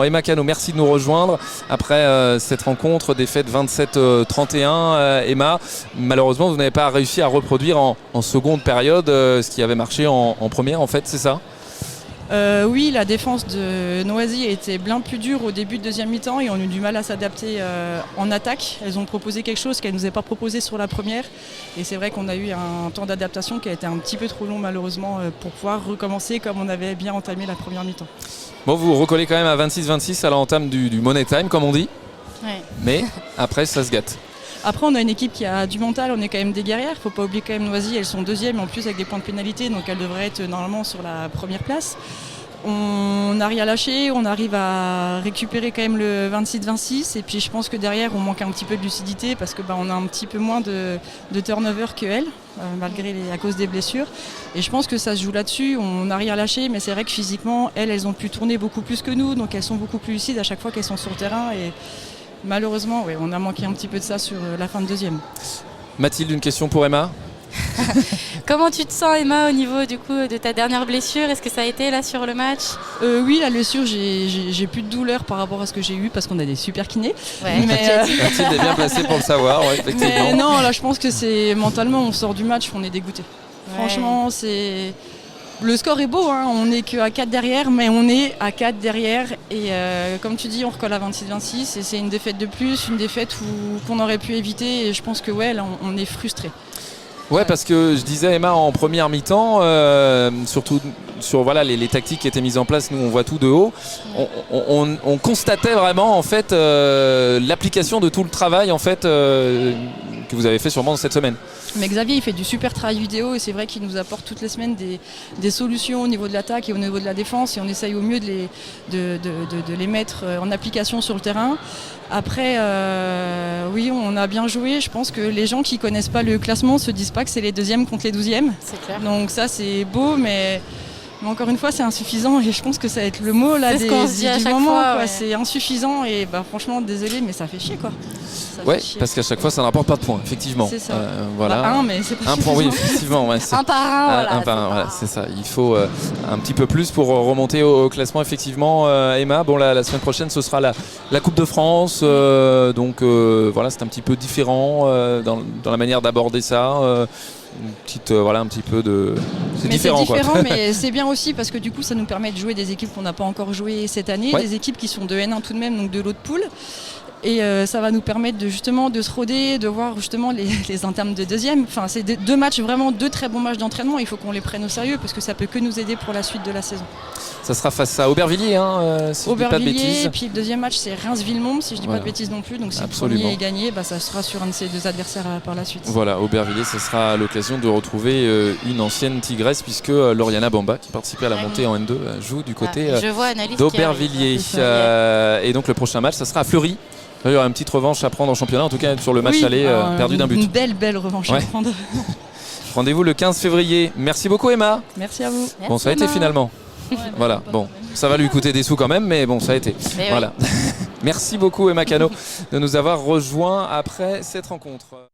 Emma Cano, merci de nous rejoindre après cette rencontre, défaite 27-31. Emma, malheureusement, vous n'avez pas réussi à reproduire en seconde période ce qui avait marché en première, en fait, c'est ça? Oui, la défense de Noisy était bien plus dure au début de deuxième mi-temps et on a eu du mal à s'adapter en attaque. Elles ont proposé quelque chose qu'elles ne nous avaient pas proposé sur la première. Et c'est vrai qu'on a eu un temps d'adaptation qui a été un petit peu trop long malheureusement pour pouvoir recommencer comme on avait bien entamé la première mi-temps. Bon, vous recollez quand même à 26-26 à l'entame du Money Time, comme on dit. Ouais. Mais après, ça se gâte. Après, on a une équipe qui a du mental, on est quand même des guerrières. Il ne faut pas oublier quand même Noisy, elles sont deuxièmes en plus avec des points de pénalité, donc elles devraient être normalement sur la première place. On n'a rien lâché, on arrive à récupérer quand même le 26-26 et puis je pense que derrière on manque un petit peu de lucidité parce que on a un petit peu moins de turnover qu'elles à cause des blessures et je pense que ça se joue là-dessus, on n'a rien lâché mais c'est vrai que physiquement elles ont pu tourner beaucoup plus que nous donc elles sont beaucoup plus lucides à chaque fois qu'elles sont sur le terrain et malheureusement on a manqué un petit peu de ça sur la fin de deuxième. Mathilde, une question pour Emma? Comment tu te sens Emma au niveau du coup de ta dernière blessure? Est-ce que ça a été là sur le match? Oui, la blessure, j'ai plus de douleur par rapport à ce que j'ai eu parce qu'on a des super kinés. Ouais, Mathilde est bien placée pour le savoir, ouais, effectivement. Mais non, là je pense que c'est mentalement on sort du match, on est dégoûté. Ouais. Franchement, c'est... Le score est beau, hein. On n'est qu'à 4 derrière, mais on est à 4 derrière. Et comme tu dis, on recolle à 26-26 et c'est une défaite de plus, une défaite qu'on aurait pu éviter. Et je pense que ouais, là, on est frustré. Ouais, parce que je disais Emma en première mi-temps, surtout sur voilà, les tactiques qui étaient mises en place, nous on voit tout de haut, on constatait vraiment en fait l'application de tout le travail en fait que vous avez fait sûrement cette semaine. Mais Xavier il fait du super travail vidéo et c'est vrai qu'il nous apporte toutes les semaines des solutions au niveau de l'attaque et au niveau de la défense et on essaye au mieux de les mettre en application sur le terrain. Après, oui, on a bien joué. Je pense que les gens qui ne connaissent pas le classement ne se disent pas que c'est les deuxièmes contre les 12e. C'est clair. Donc ça, c'est beau, mais encore une fois, c'est insuffisant. Et je pense que ça va être le mot là, du moment. Ouais. C'est insuffisant et franchement, désolé, mais ça fait chier. Quoi. Ouais, parce qu'à chaque fois, ça ne rapporte pas de points, effectivement. C'est ça. Voilà. Un, mais c'est pas un point, oui, effectivement. Ouais, un par un, voilà. Un par un, voilà, c'est ça. Il faut un petit peu plus pour remonter au classement, effectivement. Emma, bon, la semaine prochaine, ce sera la Coupe de France. Donc, voilà, c'est un petit peu différent dans la manière d'aborder ça. Une petite, voilà, un petit peu de... C'est différent, mais c'est bien aussi parce que du coup, ça nous permet de jouer des équipes qu'on n'a pas encore jouées cette année. Ouais. Des équipes qui sont de N1 tout de même, donc de l'autre poule. Et ça va nous permettre justement de se roder, de voir justement les internes de deuxième. Enfin, c'est deux matchs, vraiment deux très bons matchs d'entraînement. Il faut qu'on les prenne au sérieux parce que ça peut que nous aider pour la suite de la saison. Ça sera face à Aubervilliers, si je dis pas de bêtises. Et puis le deuxième match, c'est Reims-Villemomble, si je dis pas de bêtises non plus. Donc si le premier est gagné, ça sera sur un de ces deux adversaires par la suite. Voilà, Aubervilliers, ce sera l'occasion de retrouver une ancienne tigresse puisque Lauriana Bamba, qui participait à la montée en N2, joue du côté d'Aubervilliers. Et donc le prochain match, ça sera à Fleury. Il y aura une petite revanche à prendre en championnat, en tout cas sur le match aller perdu d'un but. Une belle revanche à prendre. Rendez-vous le 15 février. Merci beaucoup Emma. Merci à vous. Bon, ça a été finalement. Voilà, bon, ça va lui coûter des sous quand même, mais bon, ça a été. Voilà. Merci beaucoup Emma Cano de nous avoir rejoints après cette rencontre.